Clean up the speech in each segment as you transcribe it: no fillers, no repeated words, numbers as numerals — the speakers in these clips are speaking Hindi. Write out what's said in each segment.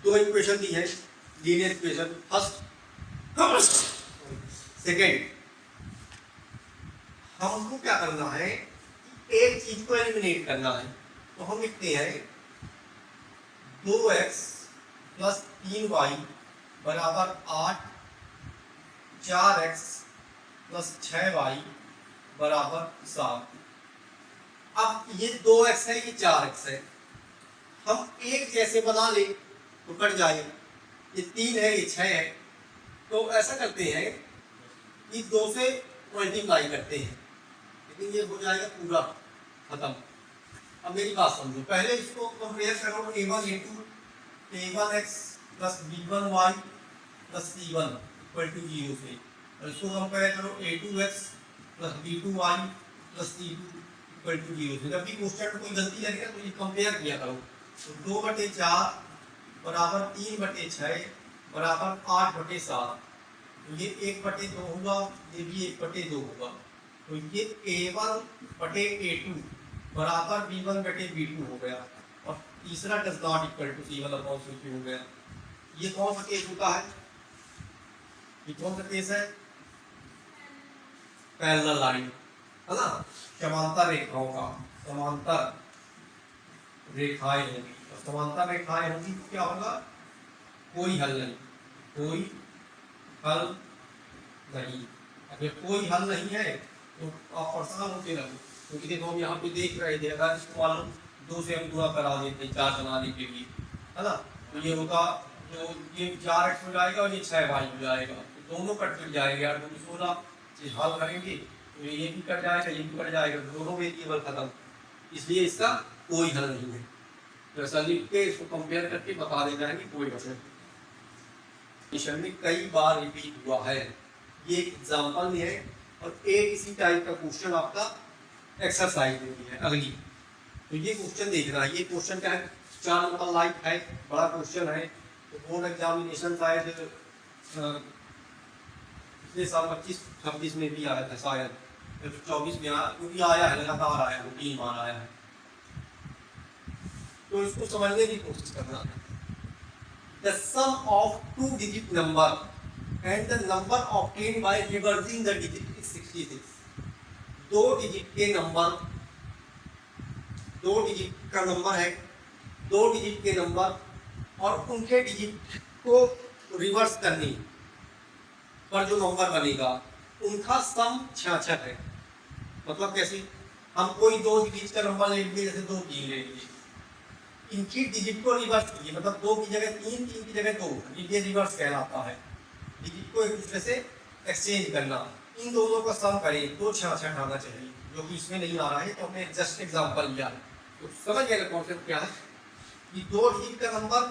दो इक्वेशन दी है, लीनियर इक्वेशन फर्स्ट सेकेंड। हमको क्या करना है, एक चीज को एलिमिनेट करना है। तो हम लिखते हैं 2x प्लस 3y बराबर 8, 4x प्लस 6y बराबर 7। अब ये 2x है, ये 4x है, हम एक जैसे बना ले तो कट जाए। ये 3 है, ये 6 है, तो ऐसा करते हैं कि 2 से मल्टीप्लाई करते हैं, लेकिन ये हो जाएगा पूरा खत्म। अब मेरी बात समझो, पहले इसको कंपेयर करो a1 a2 a1x plus b1y plus c1 equal to 0 से, और इसको कंपेयर करो a2x plus b2y plus c2 equal to 0 से। जब भी क्वेश्चन में कोई गलती लगेगा तो ये कंपेयर किया करो। तो 2/4 बराबर 3/6 बराबर 8/7, तो ये 1/2 होगा, ये भी 1/2 होगा। तो ये a1/a2 बराबर b1/b2 हो गया, और तीसरा does not equal to c1/c2 हो गया। ये कौन सा केस होता है, ये कौन सा केस है, पैरेलल लाइन है ना, समांतर रेखाओं का, समांतर रेखाएं होंगी, और समांतर रेखाएं होंगी तो क्या होगा, कोई हल नहीं, कोई हल नहीं। अगर कोई हल नहीं है तो आप परेशान होते रहो, क्योंकि देखो हम यहाँ पे देख रहे थे, अगर इसको मालूम 2 से हम गुणा करा देते 4 बनाने के लिए, है ना, तो ये होगा, तो ये 4x हो जाएगा और ये 6y हो जाएगा, तो दोनों कट जाएंगे यार, 16 हल करेंगे तो ये भी कट जाएगा, ये भी कट जाएगा, दोनों वेरिएबल खत्म, इसलिए इसका कोई हल नहीं है। तो ऐसा लिख के इसको कंपेयर करके बता देना है कि कोई हल नहीं। में कई बार रिपीट हुआ है, ये एक एग्जाम्पल में है, और एक इसी टाइप का क्वेश्चन आपका एक्सरसाइज में भी है अगली। तो ये क्वेश्चन देखना है, ये क्वेश्चन क्या है, 4 नंबर लाइक है, बड़ा क्वेश्चन है। तो बोर्ड एग्जामिनेशन शायद पिछले साल 25-26 में भी आया था शायद, 24 में आया, क्योंकि आया है लगातार आया है, 3 बार आया है। तो इसको समझने की कोशिश करना है। The sum of 2-digit number and the number obtained by reversing the digit is 66. 2 digit के नंबर, 2 डिजिट का नंबर है, 2 डिजिट के नंबर और उनके डिजिट को रिवर्स करने पर जो नंबर बनेगा उनका सम 66 है। मतलब कैसे, हम कोई 2 डिजिट का नंबर ले लिए, जैसे 2 3 ले लिए, इनकी डिजिट को रिवर्स कीजिए, मतलब 2 की जगह 3, 3 की जगह 2, ये रिवर्स कहलाता है। डिजिट को एक दूसरे से एक्सचेंज करना, इन दोनों का सम करें तो 66 आना चाहिए, जो कि इसमें नहीं आ रहा है, तो हमने जस्ट एग्जांपल लिया है। तो समझ गए कॉन्सेप्ट क्या है, कि 2 डिजिट का नंबर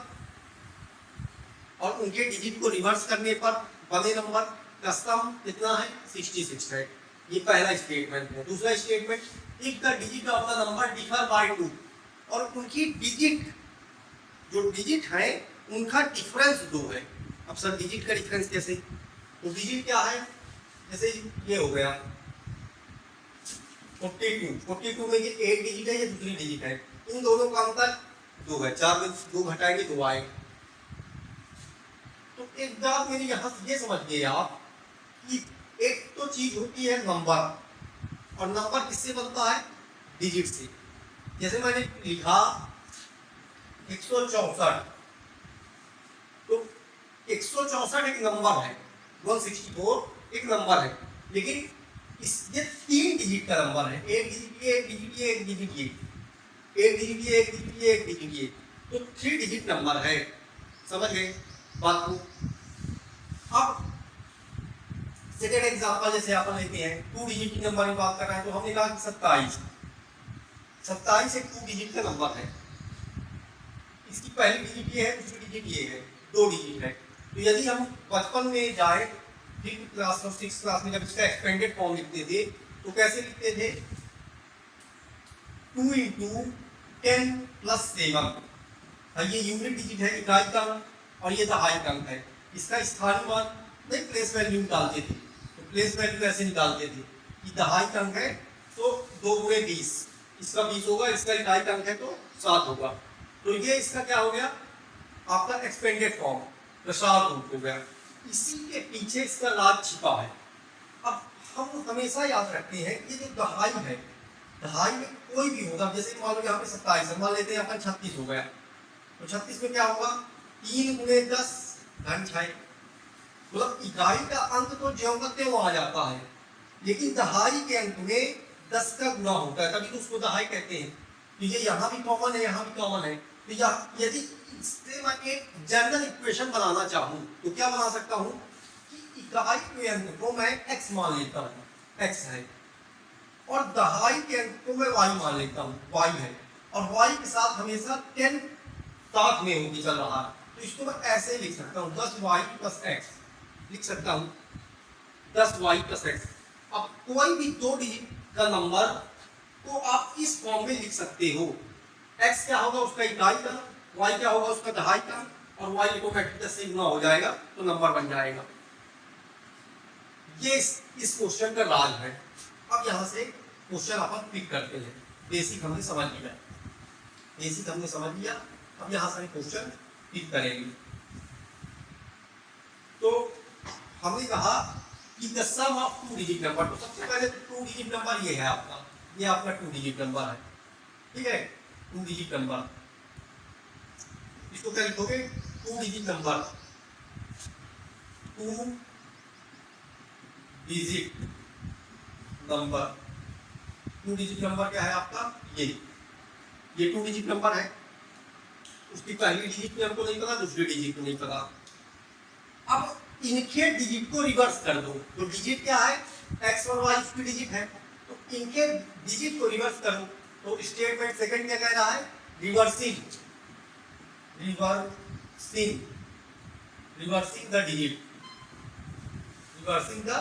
और उनके डिजिट को रिवर्स करने पर बने नंबर का सम कितना है, 66 है। ये पहला स्टेटमेंट है। दूसरा statement, if the digit of the number differ by 2, और उनकी डिजिट, जो डिजिट है उनका डिफरेंस 2 है। अब सर डिजिट का डिफरेंस कैसे, तो डिजिट क्या है, जैसे ये हो गया 42 में ये एक डिजिट है, ये दूसरी डिजिट है, इन दोनों का अंतर 2 है, 4 में 2 घटाएंगे 2 आएगा। तो एक बात मेरी यहाँ से ये समझ गए आप कि एक तो चीज होती है नंबर, और नंबर किससे बनता है, डिजिट से। जैसे मैंने लिखा 164, तो 164 एक नंबर है, 164 एक नंबर है, लेकिन ये 3 डिजिट का नंबर है, एक डिजिट ये, एक डिजिट ये, एक डिजिट ये, एक डिजिट ये, एक डिजिट ये, एक डिजिट ये, तो 3 डिजिट नंबर है। समझ गए बात को। अब सेकेंड एग्जांपल जैसे अपन लेते हैं, 2 डिजिट की नंबर की बात कर रहे हैं, तो हमने कहा कि 27 एक 2 डिजिट का नंबर है, इसकी पहली डिजिट ये है, दूसरी डिजिट ये है, 2 डिजिट है। तो यदि हम बचपन में जाए, 5th क्लास और 6th क्लास में जब इसका एक्सपेंडेड फॉर्म लिखते थे, तो कैसे लिखते थे, 2 × 10 + 7। ये यूनिट डिजिट है, इकाई का, और ये दहाई का अंक है। इसका स्थानीय मान नहीं, प्लेस वैल्यू निकालते थे, तो प्लेस वैल्यू ऐसे निकालते थे कि दहाई का अंक है तो 2 × 20, इसका 20 होगा, इसका इकाई का अंक है तो 7 होगा। तो ये इसका क्या हो गया, आपका एक्सपेंडेड फॉर्म, प्रसार रूप हो गया। इसी के पीछे इसका राज छिपा है। अब हम हमेशा याद रखते हैं ये जो दहाई है, दहाई में कोई भी होगा, जैसे मान लो यहाँ पे 27 है, मान लेते हैं अपन 36 हो गया, तो 36 में क्या होगा 3 गुणे 10 घन 6, मतलब इकाई का अंक तो ज्यों का त्यों आ जाता है, लेकिन दहाई के अंक में 10 का गुणा होता है, तभी तो उसको दहाई कहते हैं। तो ये यहाँ भी कॉमन है, यहाँ भी कॉमन है। तो यदि इससे मैं एक जनरल इक्वेशन बनाना चाहूँ तो क्या बना सकता हूँ कि इकाई के अंक को मैं x मान लेता हूँ, x है, और दहाई के अंक को मैं y मान लेता हूँ, y है, और y के साथ हमेशा 10 साथ में होगी चल रहा है, तो इसको मैं ऐसे लिख सकता हूँ 10y प्लस x लिख सकता हूँ, 10y प्लस x। अब कोई भी 2 डिजिट का नंबर तो आप इस फॉर्म में लिख सकते हो, x क्या होगा उसका इकाई का, y क्या होगा उसका दहाई का, और y ऑटोमेटिक 10 से गुना हो जाएगा तो नंबर बन जाएगा। ये इस क्वेश्चन का राज है। अब यहाँ से क्वेश्चन अपन पिक करते हैं। बेसिक हमने समझ लिया, बेसिक हमने समझ लिया, अब यहाँ से क्वेश्चन पिक करेंगे। तो हमने कहा कि the sum of 2 digit number, तो सबसे पहले 2 डिजिट नंबर ये है आपका, ये आपका 2 डिजिट नंबर है, ठीक है, 2 डिजिट नंबर, इसको क्या लिखोगे 2 digit number, 2 digit number, 2 digit number क्या है आपका, ये 2 डिजिट नंबर है, उसकी पहली डिजिट में हमको नहीं पता, दूसरी डिजिट में नहीं पता। अब इनके डिजिट को रिवर्स कर दो, तो डिजिट क्या है x और y की डिजिट है, तो इनके डिजिट को रिवर्स करो, तो स्टेटमेंट सेकंड क्या कह रहा है, reversing the digit, reversing the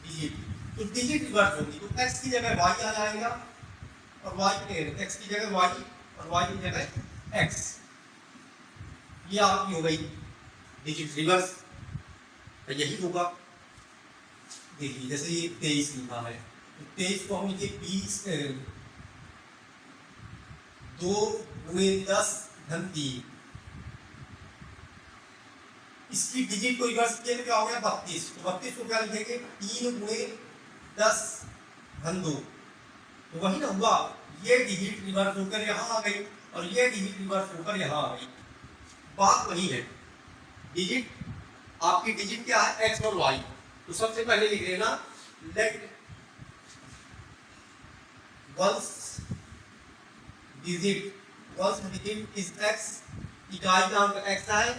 digit, तो डिजिट रिवर्स होगी, तो x की जगह y आ जाएगा, और x की जगह y और y की जगह x, ये आपकी हो गई डिजिट रिवर्स। तो यही होगा, देखिए जैसे ये 23 लिखा है, तो 23 को हम लिखे 20 2 गुणे 10 धन 3, इसकी डिजिट को रिवर्स किया तो क्या हो गया 32, तो 32 को क्या लिखेंगे 3 गुणे 10 धन 2, तो वही ना हुआ, ये डिजिट रिवर्स होकर यहाँ आ गई और ये डिजिट रिवर्स होकर यहाँ आ गई, बात वही है। डिजिट आपकी डिजिट क्या है x और y, तो सबसे पहले लिख लेना let ones digit is x, इकाई का अंक x है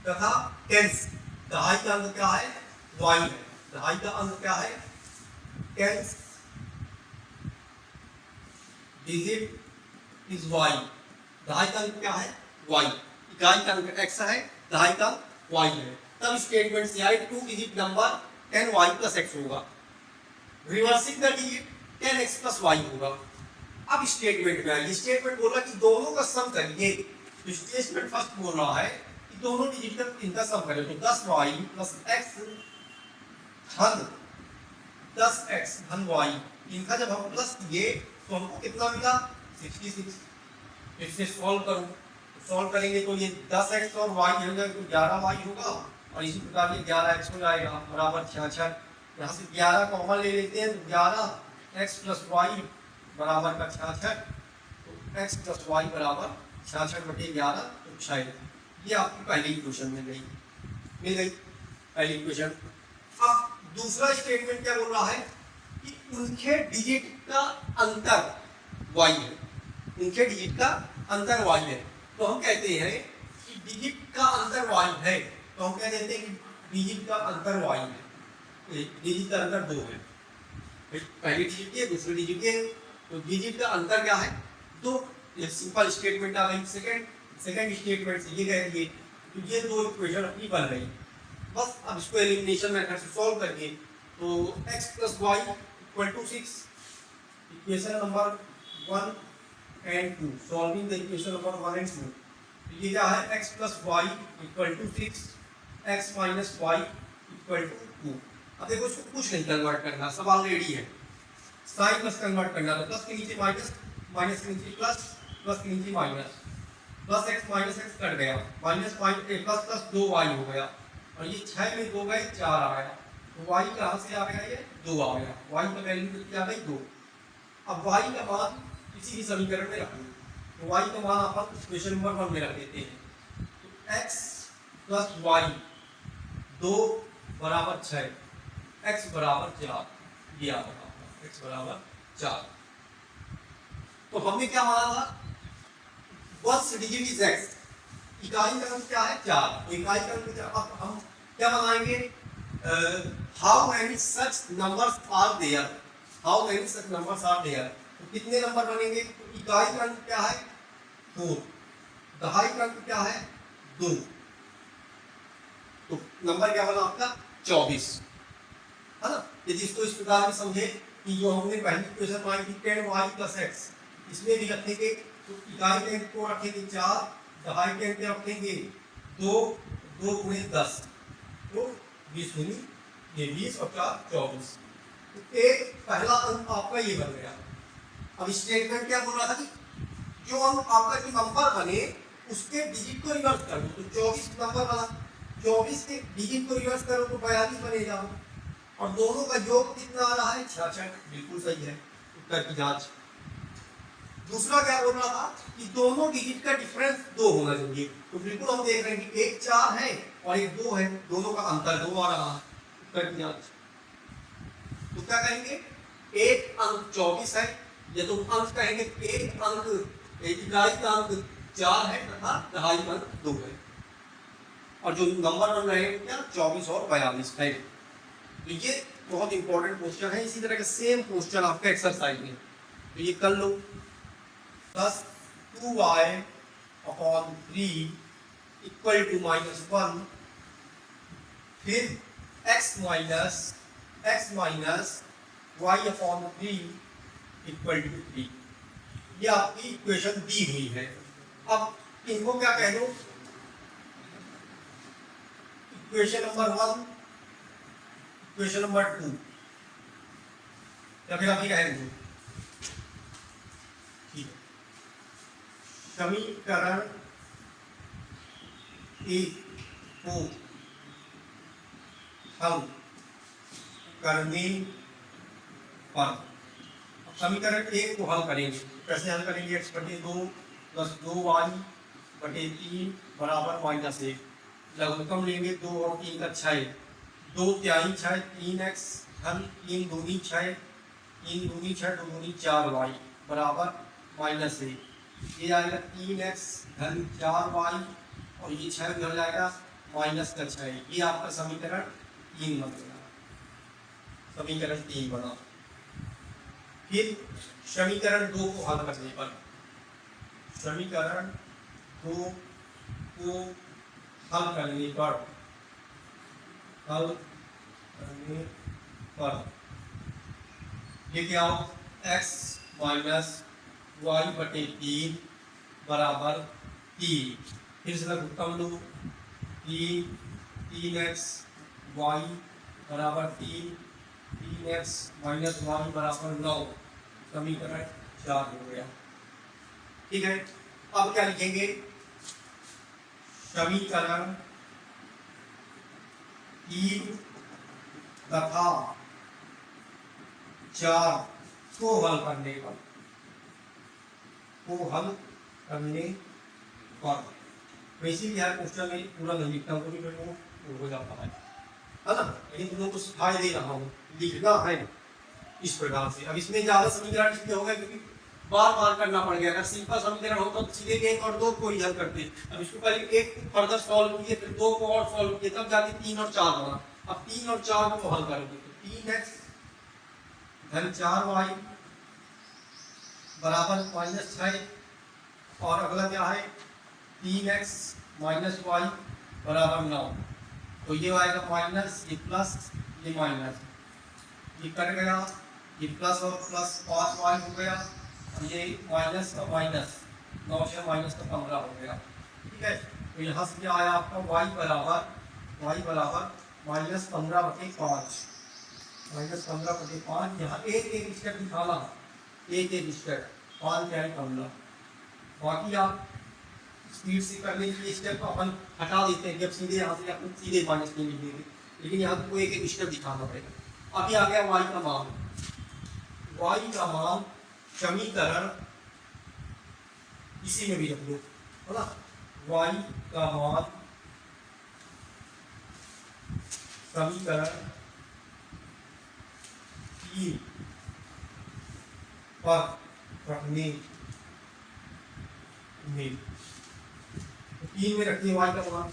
तथा टेंस, दहाई का अंक क्या है y है, दहाई का अंक क्या है टेंस डिजिट इज y, दहाई का अंक क्या है y, इकाई का अंक x है, दहाई का y है, तब स्टेटमेंट से आए 2 digit number 10y plus x होगा, reversing the digit 10x plus y होगा। अब स्टेटमेंट में आइए, स्टेटमेंट बोल रहा है कि दोनों का सम करिए, तो स्टेटमेंट फर्स्ट बोल रहा है कि दोनों डिजिट का इनका सम करें, तो 10y प्लस x धन 10x धन y, इनका जब हम प्लस किए तो हमको कितना मिला 66, इससे सॉल्व करो, सॉल्व करेंगे तो ये 10x और y होगा तो 11y होगा, और इसी प्रकार ये 11x हो जाएगा बराबर 66, यहाँ से 11 कॉमन ले लेते हैं तो 11x प्लस y बराबर का 66, तो x प्लस y बराबर 66/11, तो 6, ये आपकी पहली इक्वेशन मिल गई पहली इक्वेशन। अब दूसरा स्टेटमेंट क्या बोल रहा है कि उनके डिजिट का अंतर y है, उनके डिजिट का अंतर y है, तो हम कहते हैं कि डिजिट का अंतर y है, तो हम कह देते हैं कि डिजिट का अंतर y है, डिजिट का अंतर 2 है, पहली डिजिट के दूसरी डिजिट के, तो डिजिट का अंतर क्या है 2, ये सिंपल स्टेटमेंट आ गई। सेकंड स्टेटमेंट से ये कहेंगे तो ये 2 इक्वेशन अपनी बन रही, बस अब इसको एलिमिनेशन मेथड से सॉल्व करके, तो x plus y equal to 6, equation number 1 and 2, solving the equation number 1 and 2, तो ये क्या है x plus y equal to 6, x minus y equal to 2। अब देखो इसको कुछ नहीं कन्वर्ट करना, सब ऑलरेडी है, साइन प्लस कन्वर्ट करना, तो प्लस के नीचे माइनस, माइनस के नीचे प्लस, प्लस के नीचे minus, plus x minus x cut गया, माइनस प्लस प्लस 2y हो गया, और ये 6 में 2 गए 4 आ गया, तो y कहाँ से आ गया, ये 2 आ गया, y का वैल्यू कितनी आ गई 2। अब y का मान किसी भी समीकरण में रखें, तो y का मान अपन इक्वेशन नंबर 1 में रख देते हैं, तो x प्लस y 2 बराबर 6, x बराबर 4, ये आ गया x बराबर 4। तो हमने क्या माना था, फर्स्ट डिजिट इज x, इकाई का अंक क्या है 4, तो इकाई का अंक अब हम क्या बनाएंगे, how many such numbers are there, how many such numbers are there, तो कितने नंबर बनेंगे, तो इकाई का अंक क्या है 4, दहाई का अंक क्या है 2, तो नंबर क्या बना आपका 24, है ना। यदि इसको इस प्रकार में समझे कि जो हमने पहली इक्वेशन बनाई थी 10y + x, इसमें भी रखेंगे तो इकाई के अंक को रखेंगे 4, दहाई के अंक रखेंगे 2, 2 × 10 तो 20 गुनी ये 20 और 4 24, तो एक पहला अंक आपका ये बन गया। अब स्टेटमेंट क्या बोल रहा था कि जो अंक आपका जो नंबर बने उसके डिजिट को रिवर्स कर दो, तो 24 नंबर बना, 24 के डिजिट को रिवर्स करो तो 42 बनेगा, और दोनों का योग कितना आ रहा है 66, बिल्कुल सही है, उत्तर की जांच। दूसरा क्या बोल रहा था कि दोनों डिजिट का डिफरेंस 2 होना चाहिए, तो बिल्कुल हम देख रहे हैं कि एक 4 है और एक 2 है, दोनों का अंतर 2 आ रहा है, उत्तर की जांच। तो क्या कहेंगे, एक अंक 24 है, या तो अंक कहेंगे एक अंक इकाई का अंक 4 है तथा दहाई का अंक 2 है, और जो नंबर बन रहे हैं क्या 24 और 42 है। तो ये बहुत इंपॉर्टेंट क्वेश्चन है, इसी तरह के सेम क्वेश्चन आपका एक्सरसाइज में, तो ये कर लो, प्लस 2y/3 इक्वल टू -1, फिर x minus y/3 equal to 3, ये आपकी इक्वेशन दी हुई है। अब इनको क्या कह दो, इक्वेशन नंबर 1, इक्वेशन नंबर 2, या फिर अभी कहेंगे ठीक है, समीकरण 1 को हल करने पर, समीकरण 1 को हल करेंगे, कैसे हल करेंगे, x/2 + 2y/3 बराबर -1, लघुत्तम लेंगे 2 और 3 का 6, 2 तिहाई 6, 3x घन 3 दूनी 6, 3 दूनी 6, 2 दूनी 4y बराबर -1, ये आएगा 3x घन 4y, और ये 6 उधर जाएगा -6, ये आपका समीकरण 3 बनेगा, समीकरण 3 बना। फिर समीकरण 2 को हल करने पर, समीकरण 2 को हल करने पर लेके आओ x माइनस y/3 बराबर 3, फिर से लघुत्तम लो 3x y बराबर 3, 3x माइनस y बराबर 9, समीकरण 4 हो गया। ठीक है, अब क्या लिखेंगे, समीकरण 3 तथा 4 को हल करने पर, इसीलिए हर क्वेश्चन में पूरा नहीं लिखता हूँ, क्योंकि वो हो जाता है ना, लेकिन तुम लोग को सिखाई दे रहा हूँ, लिखना है इस प्रकार से। अब इसमें ज्यादा समीकरण इसलिए हो गए क्योंकि बार बार करना पड़ गया, अगर सिंपल समीकरण होता तो सीधे 1 और 2 को ही हल करते, अब इसको पहले 1 फर्दर सॉल्व किए, फिर 2 को और सॉल्व किए, तब जाके 3 और 4 बना। अब 3 और 4 को हल करेंगे तो 3x घन 4y बराबर -6, और अगला क्या है 3x माइनस y बराबर 9, तो ये आएगा माइनस, ये प्लस, ये माइनस, ये कट गया, ये प्लस और प्लस 5y हो गया, और ये माइनस का माइनस 9 से माइनस का 15 हो गया। ठीक है, तो यहाँ से क्या आया आपका y बराबर -15/5, -15/5, यहाँ एक स्टेप निकाला, एक स्टेप 5 क्या है 15, बाकी आप स्पीड से करने के लिए स्टेप अपन हटा देते हैं कि अब सीधे यहाँ से अपन सीधे -3 लिख देंगे, लेकिन यहाँ को एक एक स्टेप दिखाना पड़ेगा। अभी आ गया y का मान, y का मान समीकरण इसी में भी रख लो, है ना। y का मान समीकरण 3 पर रखने में, तो 3 में रखिए y का मान।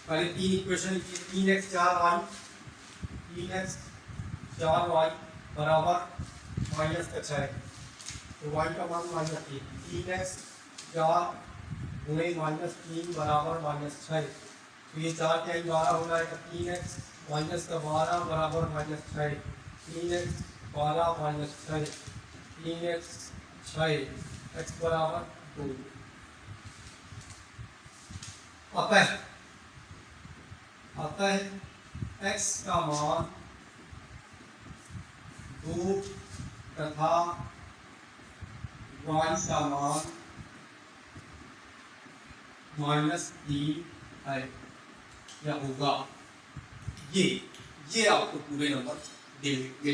पहले 3 इक्वेशन लिखिए, 3x 4y, 3x 4y बराबर -6, तो y का मान मान रखिए 3x 4 गुणे -3 बराबर -6, तो ये 4 क्या 12 हो जाएगा, 3x -12 बराबर -6, 3x 12 -6, 3x 6, x बराबर 2। अतः x का मान 2 तथा y का मान -3 है, या होगा। ये आपको पूरे नंबर मिलेंगे।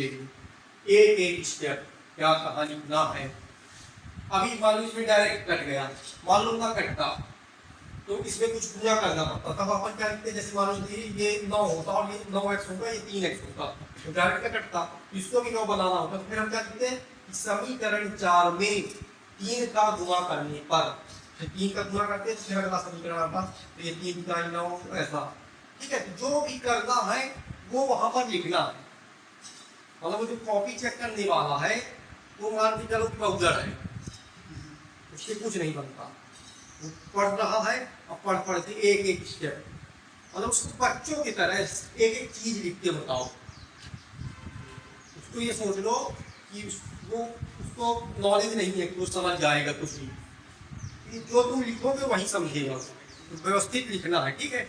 एक एक स्टेप क्या कहा लिखना है। अभी मान लो इसमें डायरेक्ट कट गया, मान लो ना कटता तो इसमें कुछ पूरा करना पड़ता, तब अपन क्या लिखते, जैसे मान लो ये 9 होता और ये 9x होगा, ये 3x होता, तो डायरेक्ट कटता, इसको भी 9 बनाना होता, तो फिर हम क्या लिखते हैं, समीकरण 4 में 3 का गुणा करने पर, 3 का गुणा करते हैं तो फिर अगला समीकरण आता, तो ये 3 का 9 ऐसा, ठीक है। जो भी करना है वो वहां पर लिखना है, मतलब जो कॉपी चेक करने वाला है वो मान के चलो बहुजर है, उससे कुछ नहीं बनता, वो पढ़ रहा है और पढ़ के एक एक स्टेप, मतलब उसको बच्चों की तरह एक एक चीज लिख के बताओ। उसको ये सोच लो कि उसको नॉलेज नहीं है कि वो समझ जाएगा कुछ भी, जो तुम लिखोगे वही समझेगा, तो व्यवस्थित लिखना है, ठीक है।